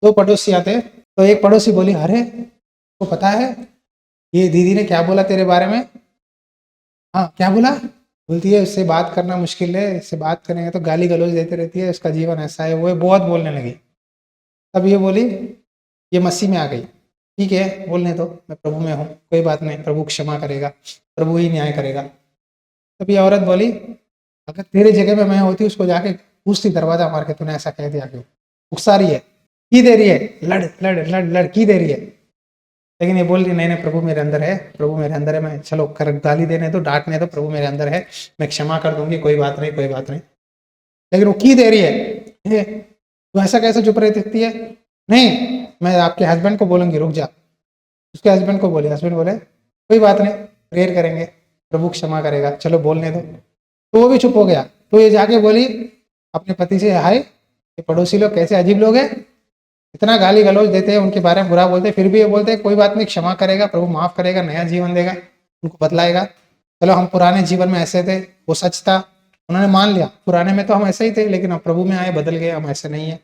दो पड़ोसी आते, तो एक पड़ोसी बोली, अरे को पता है ये दीदी ने क्या बोला तेरे बारे में? हाँ क्या बोला? बोलती है उससे बात करना मुश्किल है, इससे बात करेंगे तो गाली गलौज देते रहती है, उसका जीवन ऐसा है वो है, बहुत बोलने लगी। तब ये बोली, ये मसीह में आ गई, ठीक है बोलने दो, मैं प्रभु में हूँ, कोई बात नहीं, प्रभु क्षमा करेगा, प्रभु ही न्याय करेगा। तब ये औरत बोली, अगर तेरे जगह में मैं होती उसको जाके पूछती दरवाजा मार के, तूने ऐसा कह दिया क्यों? उकसा रही है, की दे रही है, लड़ लड़ लड़ लड़ की दे रही है, लेकिन ये बोल रही नहीं नहीं प्रभु मेरे अंदर है, प्रभु मेरे अंदर है, मैं चलो कर गाली देने दो, डांटने दो, प्रभु मेरे अंदर है, मैं क्षमा कर दूंगी, कोई बात नहीं कोई बात नहीं। लेकिन वो की दे रही है, तो ऐसा कैसे चुप रही दिखती है? नहीं मैं आपके हस्बैंड को बोलूंगी, रुक जा। उसके हस्बैंड को बोले, हस्बैंड बोले कोई बात नहीं, प्रेयर करेंगे, प्रभु क्षमा करेगा, चलो बोलने दो। तो वो भी चुप हो गया। तो ये जाके बोली अपने पति से, हाय ये पड़ोसी लोग कैसे अजीब लोग हैं, इतना गाली गलौज देते हैं, उनके बारे में बुरा बोलते हैं, फिर भी ये बोलते हैं कोई बात नहीं, क्षमा करेगा, प्रभु माफ करेगा, नया जीवन देगा, उनको बदलाएगा। चलो हम पुराने जीवन में ऐसे थे, वो सच था, उन्होंने मान लिया, पुराने में तो हम ऐसे ही थे, लेकिन अब प्रभु में आए बदल गए, हम ऐसे नहीं है।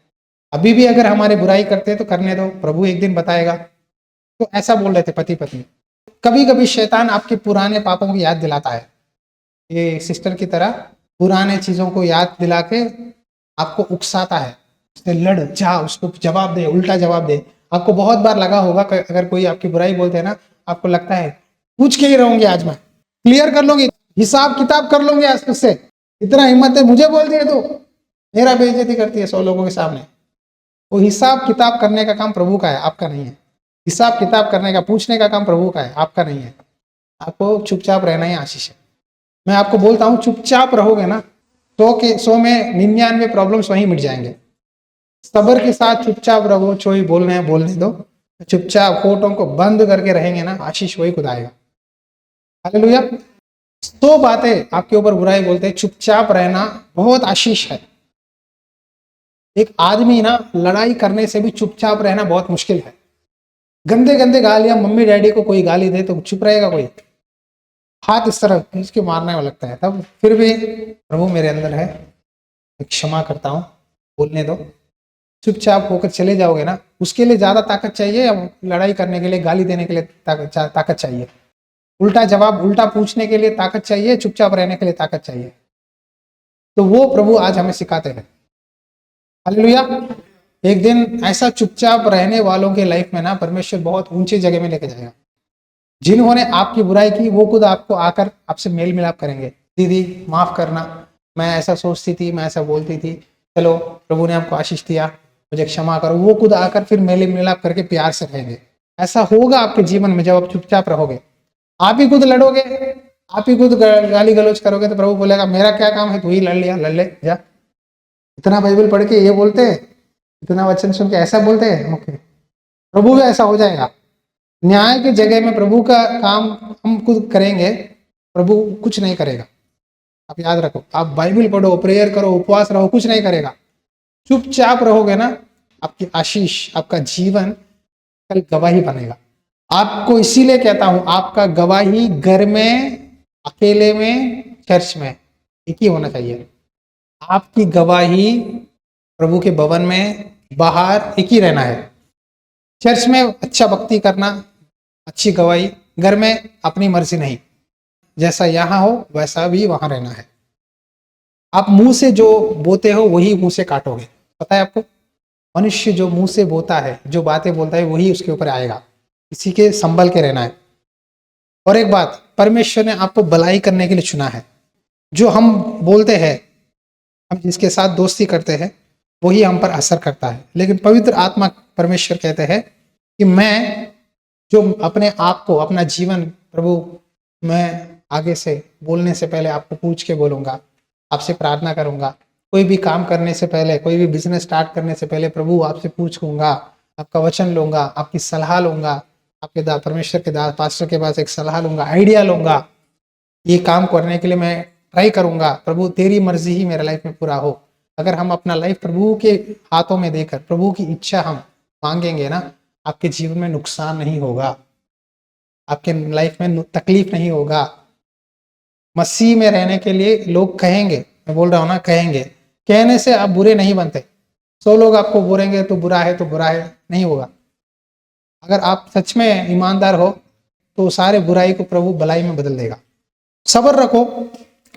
अभी भी अगर हमारे बुराई करते हैं तो करने दो, प्रभु एक दिन बताएगा। तो ऐसा बोल रहे थे पति पत्नी। कभी कभी शैतान आपके पुराने पापों को याद दिलाता है, ये सिस्टर की तरह पुराने चीजों को याद दिला के आपको उकसाता है, उससे लड़ जा, उसको जवाब दे, उल्टा जवाब दे। आपको बहुत बार लगा होगा अगर कोई आपकी बुराई बोलते हैं ना, आपको लगता है पूछ के ही रहूंगी, आज मैं क्लियर कर लूंगी, हिसाब किताब कर लूंगी आज तुझसे, इतना हिम्मत है मुझे बोल दिए तो, मेरा बेइज्जती करती है 100 लोगों के सामने। वो हिसाब किताब करने का काम प्रभु का है, आपका नहीं है। हिसाब किताब करने का, पूछने का काम प्रभु का है, आपका नहीं है। आपको चुपचाप रहना ही आशीष है। मैं आपको बोलता हूँ चुपचाप रहोगे ना, 100 में 99 प्रॉब्लम्स वहीं मिट जाएंगे। सब्र के साथ चुपचाप रहो, कोई बोलने हैं बोलने दो, चुपचाप होठों को बंद करके रहेंगे ना, आशीष वही खुद आएगा। हालेलुया। 100 बातें आपके ऊपर बुराई बोलते हैं, चुपचाप रहना बहुत आशीष है। एक आदमी ना लड़ाई करने से भी चुपचाप रहना बहुत मुश्किल है। गंदे गंदे गालियां मम्मी डैडी को कोई गाली दे तो चुप रहेगा कोई? हाथ इस तरह खींच के मारने में लगता है। तब फिर भी प्रभु मेरे अंदर है, मैं क्षमा करता हूँ, बोलने दो, चुपचाप होकर चले जाओगे ना। उसके लिए ज्यादा ताकत चाहिए या लड़ाई करने के लिए, गाली देने के लिए ताकत चाहिए? उल्टा जवाब, उल्टा पूछने के लिए ताकत चाहिए, चुपचाप रहने के लिए ताकत चाहिए? तो वो प्रभु आज हमें सिखाते हैं। हालेलुया। एक दिन ऐसा चुपचाप रहने वालों के लाइफ में ना परमेश्वर बहुत ऊंची जगह में लेके जाएगा। जिन्होंने आपकी बुराई की वो खुद आपको आकर आपसे मेल मिलाप करेंगे, दीदी माफ करना, मैं ऐसा सोचती थी, मैं ऐसा बोलती थी, चलो प्रभु ने हमको आशीष दिया, मुझे क्षमा करो। वो खुद आकर फिर मेल मिलाप करके प्यार से रहेंगे। ऐसा होगा आपके जीवन में जब आप चुपचाप रहोगे। आप ही खुद लड़ोगे, आप ही खुद गाली गलौज करोगे तो प्रभु बोलेगा मेरा क्या काम है, तू ही लड़ लिया, लड़ ले जा। इतना बाइबल पढ़ के ये बोलते हैं, इतना वचन सुन के ऐसा बोलते हैं, ओके प्रभु भी ऐसा हो जाएगा। न्याय की जगह में प्रभु का काम हम खुद करेंगे, प्रभु कुछ नहीं करेगा। आप याद रखो, आप बाइबल पढ़ो, प्रेयर करो, उपवास रहो, कुछ नहीं करेगा। चुपचाप रहोगे ना, आपकी आशीष, आपका जीवन कल गवाही बनेगा। आपको इसीलिए कहता हूं, आपका गवाही घर में, अकेले में, चर्च में एक ही होना चाहिए। आपकी गवाही प्रभु के भवन में, बाहर एक ही रहना है। चर्च में अच्छा भक्ति करना, अच्छी गवाही, घर में अपनी मर्जी नहीं, जैसा यहां हो वैसा भी वहां रहना है। आप मुंह से जो बोते हो वही मुंह से काटोगे, पता है आपको? मनुष्य जो मुंह से बोता है, जो बातें बोलता है वही उसके ऊपर आएगा। किसी के संभल के रहना है। और एक बात, परमेश्वर ने आपको भलाई करने के लिए चुना है। जो हम बोलते हैं, हम जिसके साथ दोस्ती करते हैं वही हम पर असर करता है, लेकिन पवित्र आत्मा परमेश्वर कहते हैं कि मैं जो अपने आप को, अपना जीवन प्रभु, मैं आगे से बोलने से पहले आपको पूछ के बोलूंगा, आपसे प्रार्थना करूंगा। कोई भी काम करने से पहले, कोई भी बिजनेस स्टार्ट करने से पहले प्रभु आपसे पूछूंगा, आपका वचन लूंगा, आपकी सलाह लूंगा, आपके परमेश्वर के दास पास्टर के पास एक सलाह लूंगा, आइडिया लूंगा। ये काम करने के लिए मैं ट्राई करूंगा, प्रभु तेरी मर्जी ही मेरे लाइफ में पूरा हो। अगर हम अपना लाइफ प्रभु के हाथों में देकर प्रभु की इच्छा हम मांगेंगे ना, आपके जीवन में नुकसान नहीं होगा, आपके लाइफ में तकलीफ नहीं होगा। मसीह में रहने के लिए लोग कहेंगे, मैं बोल रहा हूं ना, कहेंगे, कहने से आप बुरे नहीं बनते। 100 लोग आपको बोलेंगे तो बुरा है तो बुरा है, नहीं होगा। अगर आप सच में ईमानदार हो तो सारे बुराई को प्रभु भलाई में बदल देगा। सब्र रखो।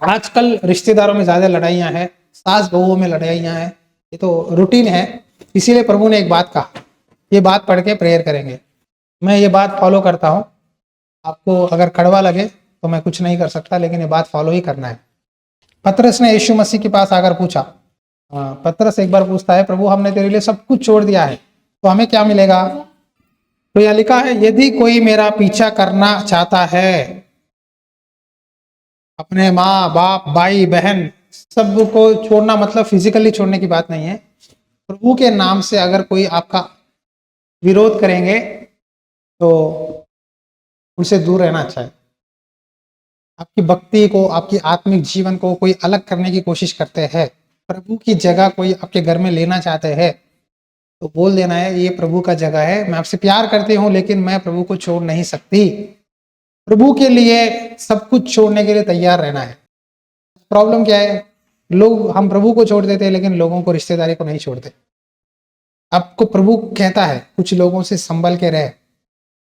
आजकल रिश्तेदारों में ज्यादा लड़ाइयां हैं, सास बहुओं में लड़ाइयां हैं, ये तो रूटीन है। इसीलिए प्रभु ने एक बात कहा, ये बात पढ़ के प्रेयर करेंगे। मैं ये बात फॉलो करता हूँ। आपको अगर कड़वा लगे तो मैं कुछ नहीं कर सकता, लेकिन ये बात फॉलो ही करना है। पतरस ने यीशु मसीह के पास आकर पूछा, पतरस एक बार पूछता है, प्रभु हमने तेरे लिए सब कुछ छोड़ दिया है, तो हमें क्या मिलेगा? तो यह लिखा है, यदि कोई मेरा पीछा करना चाहता है, अपने माँ बाप भाई बहन सबको छोड़ना, मतलब फिजिकली छोड़ने की बात नहीं है। प्रभु के नाम से अगर कोई आपका विरोध करेंगे तो उनसे दूर रहना अच्छा है। आपकी भक्ति को, आपकी आत्मिक जीवन को कोई अलग करने की कोशिश करते हैं, प्रभु की जगह कोई आपके घर में लेना चाहते हैं, तो बोल देना है, ये प्रभु का जगह है, मैं आपसे प्यार करती हूँ लेकिन मैं प्रभु को छोड़ नहीं सकती। प्रभु के लिए सब कुछ छोड़ने के लिए तैयार रहना है। प्रॉब्लम क्या है? लोग, हम प्रभु को छोड़ देते हैं लेकिन लोगों को, रिश्तेदारी को नहीं छोड़ते। आपको प्रभु कहता है कुछ लोगों से संभल के रहे,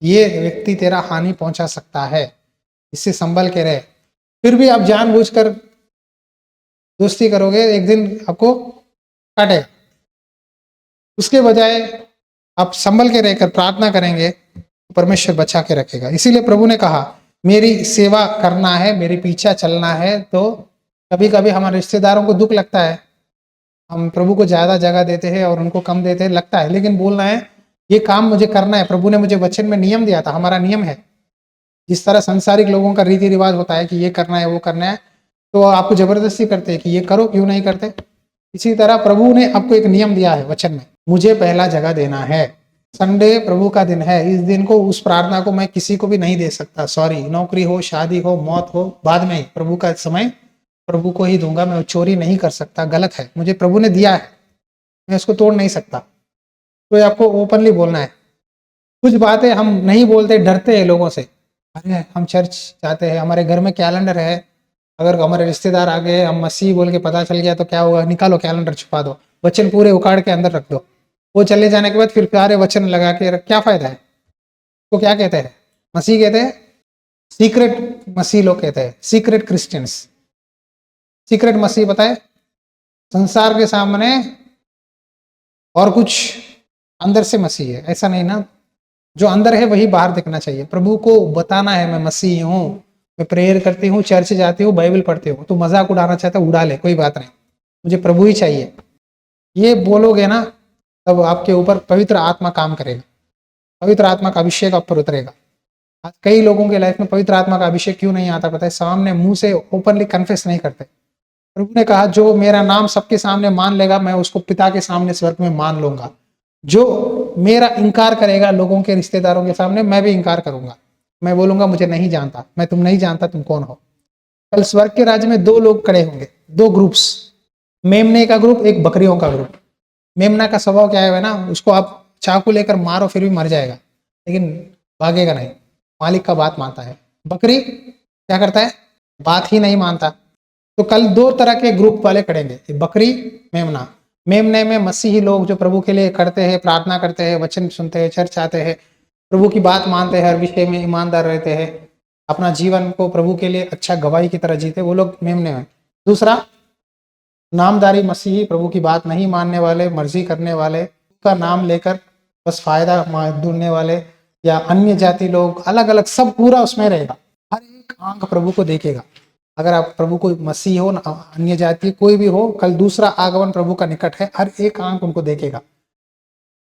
ये व्यक्ति तेरा हानि पहुंचा सकता है, इससे संभल के रहे। फिर भी आप जानबूझकर दोस्ती करोगे, एक दिन आपको काटेगा। उसके बजाय आप संभल के रहकर प्रार्थना करेंगे, परमेश्वर बचा के रखेगा। इसीलिए प्रभु ने कहा, मेरी सेवा करना है, मेरे पीछे चलना है। तो कभी कभी हमारे रिश्तेदारों को दुख लगता है, हम प्रभु को ज्यादा जगह देते हैं और उनको कम देते हैं, लगता है, लेकिन बोलना है, ये काम मुझे करना है। प्रभु ने मुझे वचन में नियम दिया था, हमारा नियम है। जिस तरह संसारिक लोगों का रीति रिवाज होता है कि ये करना है वो करना है, तो आपको जबरदस्ती करते हैं कि ये करो, क्यों नहीं करते? इसी तरह प्रभु ने आपको एक नियम दिया है वचन में, मुझे पहला जगह देना है। संडे प्रभु का दिन है, इस दिन को, उस प्रार्थना को मैं किसी को भी नहीं दे सकता। सॉरी, नौकरी हो, शादी हो, मौत हो, बाद में ही, प्रभु का समय प्रभु को ही दूंगा। मैं चोरी नहीं कर सकता, गलत है, मुझे प्रभु ने दिया है, मैं इसको तोड़ नहीं सकता। तो ये आपको ओपनली बोलना है। कुछ बातें हम नहीं बोलते, डरते हैं लोगों से। अरे हम चर्च जाते हैं, हमारे घर में कैलेंडर है, अगर हमारे रिश्तेदार आ गए, हम मसीह बोल के पता चल गया तो क्या होगा? निकालो कैलेंडर, छुपा दो, वचन पूरे उखाड़ के अंदर रख दो। वो चले जाने के बाद फिर प्यारे वचन लगा के क्या फायदा है? तो क्या कहते हैं? मसीह कहते हैं सीक्रेट मसीह, लोग कहते हैं सीक्रेट क्रिश्चियंस। सीक्रेट मसीह बताए, संसार के सामने और कुछ, अंदर से मसीह है, ऐसा नहीं ना। जो अंदर है वही बाहर दिखना चाहिए। प्रभु को बताना है, मैं मसीह हूँ, मैं प्रेयर करती हूँ, चर्च जाती हूँ, बाइबल पढ़ती हूँ। तो मजाक उड़ाना चाहता है, उड़ा ले, कोई बात नहीं, मुझे प्रभु ही चाहिए। ये बोलोगे ना, तब आपके ऊपर पवित्र आत्मा काम करेगा, पवित्र आत्मा का अभिषेक आप पर उतरेगा। आज कई लोगों के लाइफ में पवित्र आत्मा का अभिषेक क्यों नहीं आता पता है? सामने मुंह से ओपनली कन्फेस नहीं करते। प्रभु ने कहा, जो मेरा नाम सबके सामने मान लेगा, मैं उसको पिता के सामने स्वर्ग में मान लूंगा। जो मेरा इंकार करेगा लोगों के, रिश्तेदारों के सामने, मैं भी इंकार करूंगा। मैं बोलूंगा, मुझे नहीं जानता, मैं तुम नहीं जानता, तुम कौन हो। कल स्वर्ग के राज्य में 2 लोग खड़े होंगे, 2 ग्रुप्स, मेमने का ग्रुप, एक बकरियों का ग्रुप। मेमना का स्वभाव क्या है ना, उसको आप चाकू लेकर मारो फिर भी मर जाएगा, लेकिन भागेगा नहीं, मालिक का बात मानता है। बकरी क्या करता है? बात ही नहीं मानता। तो कल 2 तरह के ग्रुप वाले खड़ेंगे, बकरी, मेमना। मेमने में मसीही लोग जो प्रभु के लिए करते हैं, प्रार्थना करते हैं, वचन सुनते हैं, चर्च आते हैं, प्रभु की बात मानते हैं, हर विषय में ईमानदार रहते हैं, अपना जीवन को प्रभु के लिए अच्छा गवाही की तरह जीते, वो लोग मेमने में। दूसरा, नामधारी मसीही, प्रभु की बात नहीं मानने वाले, मर्जी करने वाले, का नाम लेकर बस फायदा ढूंढने वाले, या अन्य जाति लोग, अलग अलग सब पूरा उसमें रहेगा। हर एक आंख प्रभु को देखेगा। अगर आप प्रभु को मसीह हो, अन्य जाति कोई भी हो, कल दूसरा आगमन प्रभु का निकट है, हर एक आंख उनको देखेगा।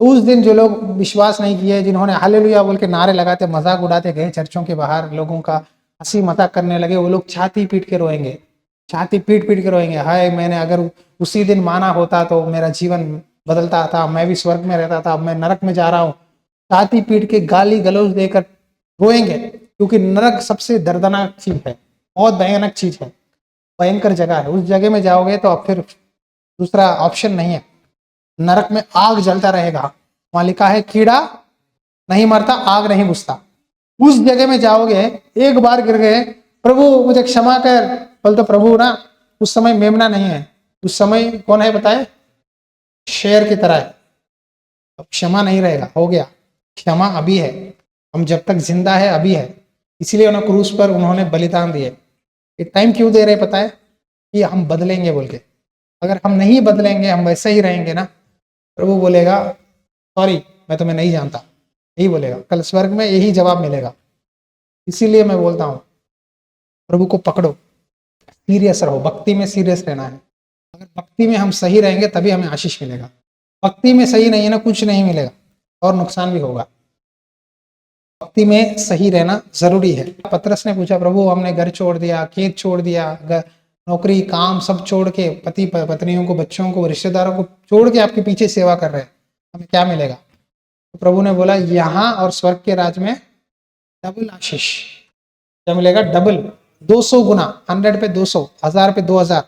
उस दिन जो लोग विश्वास नहीं किए, जिन्होंने हालेलुया बोल के नारे लगाते, मजाक उड़ाते गए चर्चों के बाहर, लोगों का हंसी मजाक करने लगे, वो लोग छाती पीट के रोएंगे, छाती पीट पीट के रोएंगे। हाय, मैंने अगर उसी दिन माना होता तो मेरा जीवन बदलता था, मैं भी स्वर्ग में रहता था, अब मैं नरक में जा रहा हूँ। छाती पीट के गाली गलौज देकर रोएंगे, क्योंकि नरक सबसे दर्दनाक चीज है, बहुत भयानक चीज है, भयंकर जगह है। उस जगह में जाओगे तो अब फिर दूसरा ऑप्शन नहीं है। नरक में आग जलता रहेगा, वहां लिखा है कीड़ा नहीं मरता, आग नहीं बुझता। उस जगह में जाओगे, एक बार गिर गए, प्रभु मुझे क्षमा कर, बोल तो प्रभु ना, उस समय मेमना नहीं है, उस समय कौन है बताए? शेर की तरह है। अब क्षमा नहीं रहेगा, हो गया। क्षमा अभी है, हम जब तक जिंदा है अभी है, इसलिए उन्हें क्रूस पर उन्होंने बलिदान दिए। ये टाइम क्यों दे रहे पता है? कि हम बदलेंगे बोल के। अगर हम नहीं बदलेंगे, हम वैसे ही रहेंगे ना, प्रभु बोलेगा सॉरी मैं तुम्हें नहीं जानता, यही बोलेगा। कल स्वर्ग में यही जवाब मिलेगा। इसीलिए मैं बोलता हूँ प्रभु को पकड़ो, सीरियस रहो, भक्ति में सीरियस रहना है। अगर भक्ति में हम सही रहेंगे तभी हमें आशीष मिलेगा। भक्ति में सही नहीं है ना, कुछ नहीं मिलेगा और नुकसान भी होगा। भक्ति में सही रहना जरूरी है। पतरस ने पूछा प्रभु हमने घर छोड़ दिया, खेत छोड़ दिया, नौकरी काम सब छोड़ के, पति पत्नियों को, बच्चों को, रिश्तेदारों को छोड़ के आपके पीछे सेवा कर रहे हैं, हमें क्या मिलेगा? तो प्रभु ने बोला यहाँ और स्वर्ग के राज में डबल आशीष। क्या मिलेगा? डबल, 200 गुना। 100 पे 200, 1000 पे 2000,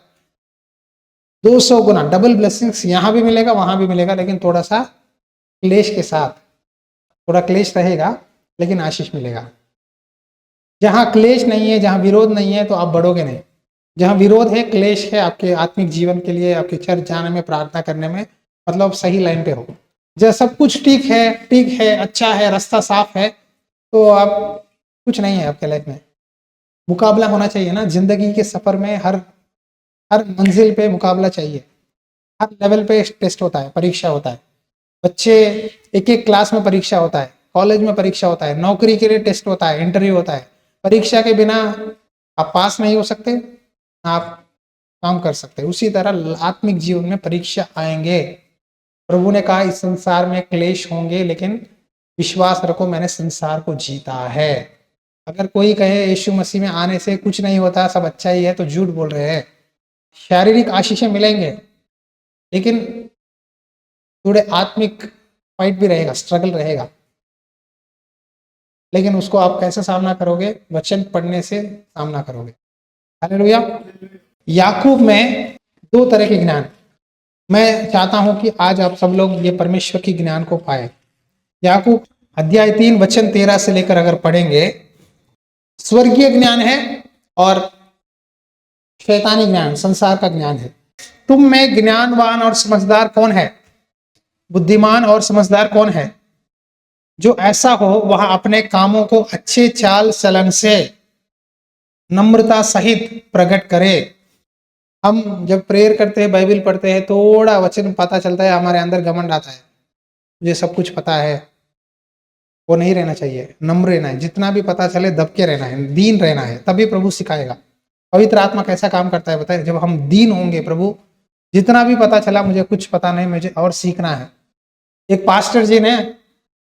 200 गुना डबल ब्लेसिंग्स यहाँ भी मिलेगा वहां भी मिलेगा, लेकिन थोड़ा सा क्लेश के साथ। थोड़ा क्लेश रहेगा लेकिन आशीष मिलेगा। जहां क्लेश नहीं है, जहां विरोध नहीं है, तो आप बढ़ोगे नहीं। जहां विरोध है, क्लेश है, आपके आत्मिक जीवन के लिए, आपके चर्च जाने में, प्रार्थना करने में, मतलब सही लाइन पे हो। जब सब कुछ ठीक है, अच्छा है, रास्ता साफ है, तो आप कुछ नहीं है आपके लाइफ में। मुकाबला होना चाहिए ना जिंदगी के सफर में। हर मंजिल पे मुकाबला चाहिए, हर लेवल पे टेस्ट होता है, परीक्षा होता है। बच्चे एक एक क्लास में परीक्षा होता है, कॉलेज में परीक्षा होता है, नौकरी के लिए टेस्ट होता है, इंटरव्यू होता है। परीक्षा के बिना आप पास नहीं हो सकते, आप काम कर सकते। उसी तरह आत्मिक जीवन में परीक्षा आएंगे। प्रभु ने कहा इस संसार में क्लेश होंगे, लेकिन विश्वास रखो मैंने संसार को जीता है। अगर कोई कहे यीशु मसीह में आने से कुछ नहीं होता, सब अच्छा ही है, तो झूठ बोल रहे हैं। शारीरिक आशीषें मिलेंगे, लेकिन थोड़े आत्मिक फाइट भी रहेगा, स्ट्रगल रहेगा। लेकिन उसको आप कैसे सामना करोगे? वचन पढ़ने से सामना करोगे। हालेलुया। याकूब में 2 तरह के ज्ञान। मैं चाहता हूं कि आज आप सब लोग ये परमेश्वर की ज्ञान को पाए। याकूब अध्याय 3 वचन 13 से लेकर अगर पढ़ेंगे, स्वर्गीय ज्ञान है और शैतानी ज्ञान, संसार का ज्ञान है। तुम में ज्ञानवान और समझदार कौन है? बुद्धिमान और समझदार कौन है? जो ऐसा हो वह अपने कामों को अच्छे चाल चलन से नम्रता सहित प्रकट करे। हम जब प्रेयर करते हैं, बाइबल पढ़ते हैं, थोड़ा वचन पता चलता है, हमारे अंदर घमंड आता है, मुझे सब कुछ पता है। वो नहीं रहना चाहिए, नम्र रहना है। जितना भी पता चले दब के रहना है, दीन रहना है, तभी प्रभु सिखाएगा। पवित्र आत्मा कैसा काम करता है बताए? जब हम दीन होंगे, प्रभु जितना भी पता चला मुझे कुछ पता नहीं, मुझे और सीखना है। एक पास्टर जी ने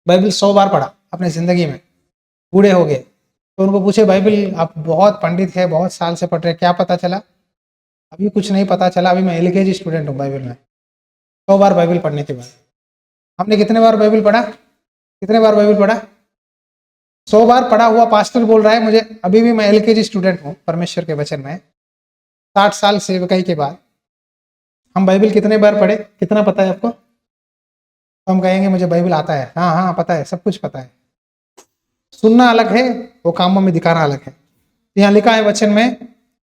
बाइबल 100 बार पढ़ा अपने जिंदगी में, बूढ़े हो गए, तो उनको पूछे बाइबल आप बहुत पंडित है, बहुत साल से पढ़ रहे, क्या पता चला? अभी कुछ नहीं पता चला, अभी मैं LKG स्टूडेंट हूँ बाइबल में। 100 बार बाइबल पढ़ने के बाद हमने कितने बार बाइबल पढ़ा? कितने बार बाइबल पढ़ा? 100 बार पढ़ा हुआ पास्टर बोल रहा है मुझे अभी भी मैं LKG स्टूडेंट हूँ परमेश्वर के वचन में। 60 साल सेवकाई के बाद हम बाइबल कितने बार पढ़े? कितना पता है आपको? तो हम कहेंगे मुझे बाइबल आता है, हाँ हाँ पता है, सब कुछ पता है। सुनना अलग है, वो कामों में दिखाना अलग है। यहाँ लिखा है वचन में,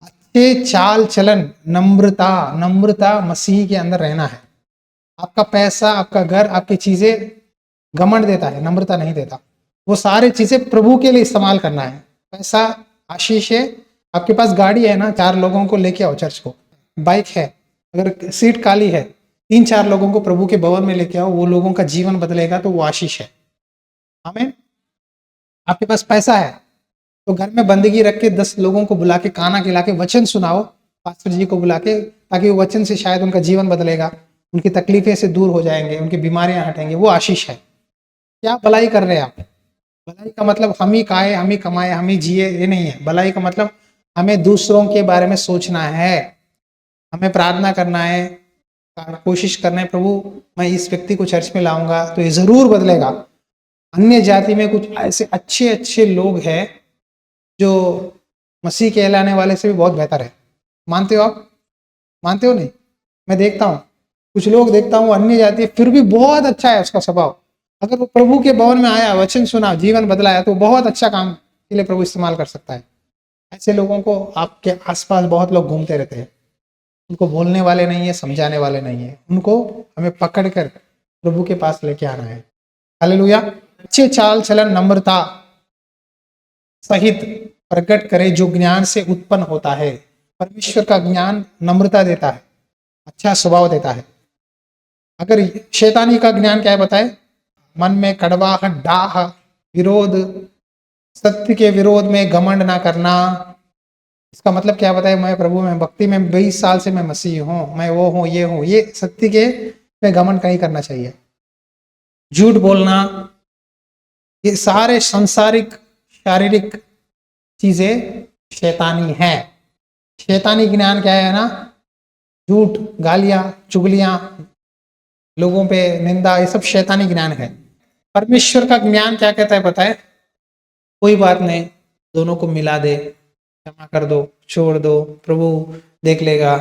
अच्छे चाल चलन, नम्रता मसीह के अंदर रहना है। आपका पैसा, आपका घर, आपकी चीजें घमंड देता है, नम्रता नहीं देता। वो सारी चीजें प्रभु के लिए इस्तेमाल करना है। पैसा आशीष है, आपके पास गाड़ी है ना, 4 लोगों को लेके आओ चर्च को। बाइक है, अगर सीट खाली है, 3-4 लोगों को प्रभु के भवन में लेके आओ, वो लोगों का जीवन बदलेगा, तो वो आशीष है। आमीन। आपके पास पैसा है तो घर में बंदगी रख के 10 लोगों को बुला के खाना खिला के वचन सुनाओ, पास्टर जी को बुला के, ताकि वो वचन से शायद उनका जीवन बदलेगा, उनकी तकलीफें से दूर हो जाएंगे, उनकी बीमारियां हटेंगे, वो आशीष है। क्या भलाई कर रहे हैं आप? भलाई का मतलब हम ही खाए, हम ही कमाए, हम ही जिए, ये नहीं है। भलाई का मतलब हमें दूसरों के बारे में सोचना है, हमें प्रार्थना करना है, कोशिश करना है प्रभु मैं इस व्यक्ति को चर्च में लाऊंगा तो ये जरूर बदलेगा। अन्य जाति में कुछ ऐसे अच्छे अच्छे लोग हैं जो मसीह कहलाने वाले से भी बहुत बेहतर है। मानते हो आप? मानते हो? नहीं, मैं देखता हूँ कुछ लोग, देखता हूँ अन्य जाति, फिर भी बहुत अच्छा है उसका स्वभाव। अगर वो प्रभु के भवन में आया, वचन सुना, जीवन बदलाया, तो बहुत अच्छा काम के लिए प्रभु इस्तेमाल कर सकता है। ऐसे लोगों को आपके आसपास बहुत लोग घूमते रहते हैं। उनको बोलने वाले नहीं है, समझाने वाले नहीं है। उनको हमें पकड़कर प्रभु के पास लेके आना है। हालेलुया। अच्छे चाल चलन नम्रता सहित प्रकट करे जो ज्ञान से उत्पन्न होता है। परमेश्वर का ज्ञान नम्रता देता है, अच्छा स्वभाव देता है। अगर शैतानी का ज्ञान क्या है बताए? मन में कड़वाहट, डाह, विरोध, सत्य के विरोध में घमंड ना करना। इसका मतलब क्या बताए? मैं प्रभु में भक्ति में 20 साल से मैं मसीह हूं, मैं वो हूं, ये हूं, ये सत्य के में घमंड नहीं करना चाहिए। झूठ बोलना, ये सारे सांसारिक शारीरिक चीजें शैतानी हैं। शैतानी ज्ञान क्या है ना? झूठ, गालियां, चुगलियां, लोगों पे निंदा, ये सब शैतानी ज्ञान है। परमेश्वर का ज्ञान क्या कहता है बताए? कोई बात नहीं, दोनों को मिला दे, क्षमा कर दो, छोड़ दो, प्रभु देख लेगा,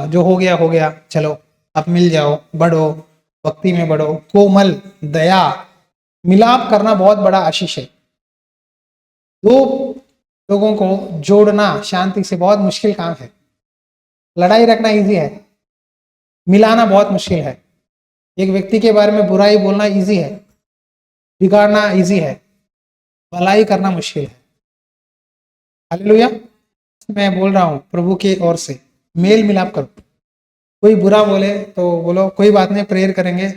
जो हो गया, चलो अब मिल जाओ, बढ़ो, भक्ति में बढ़ो। कोमल, दया, मिलाप करना बहुत बड़ा आशीष है। दो लोगों को जोड़ना शांति से बहुत मुश्किल काम है। लड़ाई रखना इजी है, मिलाना बहुत मुश्किल है। एक व्यक्ति के बारे में बुराई बोलना इजी है, बिगाड़ना इजी है, भलाई करना मुश्किल है। हालेलुया। मैं बोल रहा हूं प्रभु की ओर से, मेल मिलाप करो। कोई बुरा बोले तो बोलो कोई बात नहीं, प्रेयर करेंगे,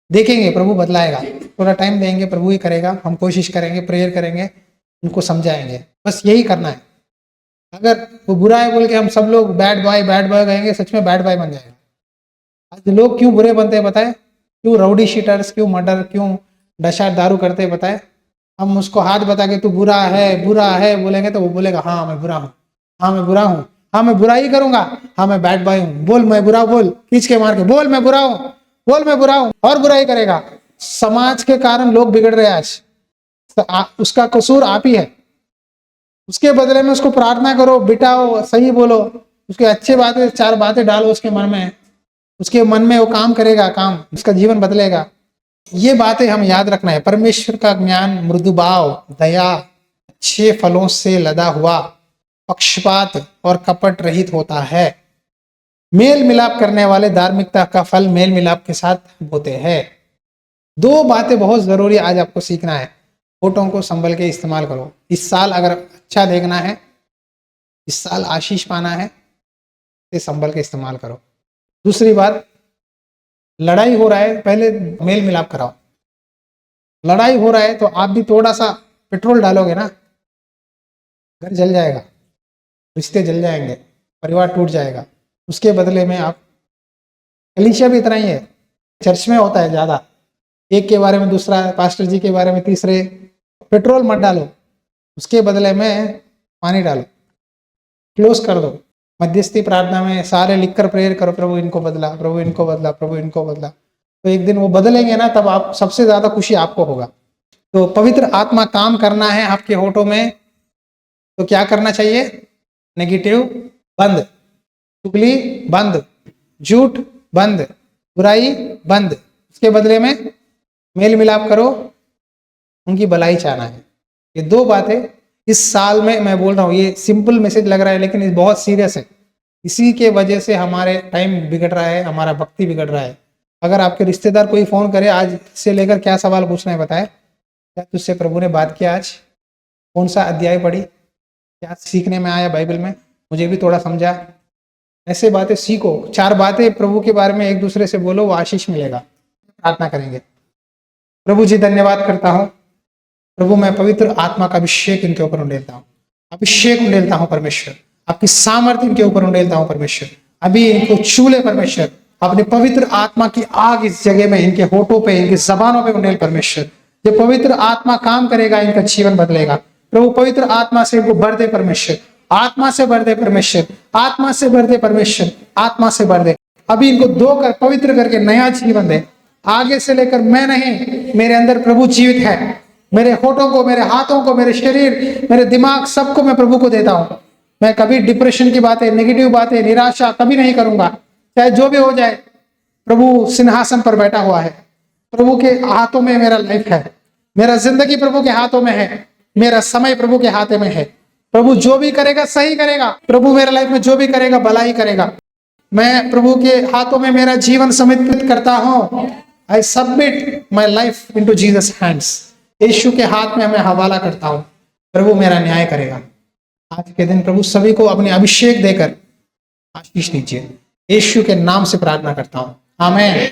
देखेंगे प्रभु बदलाएगा, थोड़ा टाइम देंगे, प्रभु ही करेगा, हम कोशिश करेंगे, प्रेयर करेंगे, उनको समझाएंगे, बस यही करना है। अगर वो बुरा है बोल के हम सब लोग बैड बॉय कहेंगे, सच में बैड बॉय बन जाएगा। आज लोग क्यों बुरे बनते हैं बताए? क्यों राउडी शीटर्स, क्यों मर्डर, क्यों नशा दारू करते हैं बताए? हम उसको हाथ बता के तू बुरा है बोलेंगे तो वो बोलेगा हाँ मैं बुरा हूँ, हाँ मैं बुरा हूँ, हाँ मैं बुरा ही करूंगा, हाँ मैं बैड बॉय हूँ, बोल मैं बुरा, बोल खींच के मार के बोल मैं बुरा हूँ, बोल मैं बुरा हूँ, और बुरा ही करेगा। समाज के कारण लोग बिगड़ रहे हैं आज, उसका कसूर आप ही है। उसके बदले में उसको प्रार्थना करो, बिठाओ, सही बोलो, उसके अच्छे बातें, 4 बातें डालो उसके मन में, उसके मन में वो काम करेगा, काम उसका जीवन बदलेगा। ये बातें हम याद रखना है। परमेश्वर का ज्ञान मृदुभाव, दया, अच्छे फलों से लदा हुआ, पक्षपात और कपट रहित होता है। मेल मिलाप करने वाले धार्मिकता का फल मेल मिलाप के साथ होते हैं। 2 बातें बहुत जरूरी आज आपको सीखना है। फोटों को संभल के इस्तेमाल करो। इस साल अगर अच्छा देखना है, इस साल आशीष पाना है, तो संभल के इस्तेमाल करो। दूसरी बात, लड़ाई हो रहा है, पहले मेल मिलाप कराओ। लड़ाई हो रहा है तो आप भी थोड़ा सा पेट्रोल डालोगे ना, घर जल जाएगा, रिश्ते जल जाएंगे, परिवार टूट जाएगा। उसके बदले में आप, कलीसिया भी इतना ही है, चर्च में होता है ज्यादा, एक के बारे में दूसरा, पास्टर जी के बारे में तीसरे, पेट्रोल मत डालो, उसके बदले में पानी डालो, क्लोज कर दो। मध्यस्थी प्रार्थना में सारे लिखकर प्रेयर करो, प्रभु इनको बदला, प्रभु इनको बदला, प्रभु इनको बदला। तो एक दिन वो बदलेंगे ना, तब आप सबसे ज्यादा खुशी आपको होगा। तो पवित्र आत्मा काम करना है आपके होठों में, तो क्या करना चाहिए? नेगेटिव बंद, चुगली बंद, झूठ बंद, बुराई बंद। उसके बदले में मेल मिलाप करो, उनकी भलाई चाहना है। ये 2 बातें इस साल में मैं बोल रहा हूँ। ये सिंपल मैसेज लग रहा है लेकिन ये बहुत सीरियस है। इसी के वजह से हमारे टाइम बिगड़ रहा है, हमारा भक्ति बिगड़ रहा है। अगर आपके रिश्तेदार कोई फोन करे, आज से लेकर क्या सवाल पूछना है बताए? क्या तुझसे प्रभु ने बात किया आज? कौन सा अध्याय पढ़ी? क्या सीखने में आया बाइबल में? मुझे भी थोड़ा समझा। ऐसे बातें सीखो, 4 बातें प्रभु के बारे में एक दूसरे से बोलो, वो आशीष मिलेगा। प्रार्थना करेंगे। प्रभु जी धन्यवाद करता हूँ प्रभु, मैं पवित्र आत्मा का अभिषेक इनके ऊपर उंडेलता हूँ, अभिषेक उंडेलता हूँ परमेश्वर, आपकी सामर्थ्य इनके ऊपर उंडेलता हूँ परमेश्वर। अभी इनको छू ले परमेश्वर, अपने पवित्र आत्मा की आग इस जगह में, इनके होठों पे, इनकी जबानों पे उंडेल परमेश्वर। ये पवित्र आत्मा काम करेगा, इनका जीवन बदलेगा। प्रभु पवित्र आत्मा से इनको भर दे परमेश्वर, आत्मा से भर दे परमेश्वर, आत्मा से भर दे परमेश्वर, आत्मा से भर दे। अभी इनको धो कर पवित्र करके नया जीवन दे। आगे से लेकर मैं नहीं, मेरे अंदर प्रभु जीवित है। मेरे होठों को, मेरे हाथों को, मेरे शरीर, मेरे दिमाग, सबको मैं प्रभु को देता हूं। मैं कभी डिप्रेशन की बातें, नेगेटिव बातें, निराशा कभी नहीं करूंगा। चाहे जो भी हो जाए, प्रभु सिंहासन पर बैठा हुआ है। प्रभु के हाथों में मेरा लाइफ है, मेरा जिंदगी प्रभु के हाथों में है, मेरा समय प्रभु के हाथ में है। प्रभु जो भी करेगा सही करेगा। प्रभु मेरे लाइफ में जो भी करेगा भला ही करेगा। मैं प्रभु के हाथों में मेरा जीवन समर्पित करता हूँ। I submit my life into Jesus hands. यीशु के हाथ में मैं हवाला करता हूँ, प्रभु मेरा न्याय करेगा। आज के दिन प्रभु सभी को अपने अभिषेक देकर आशीष दीजिए। यीशु के नाम से प्रार्थना करता हूँ, आमीन।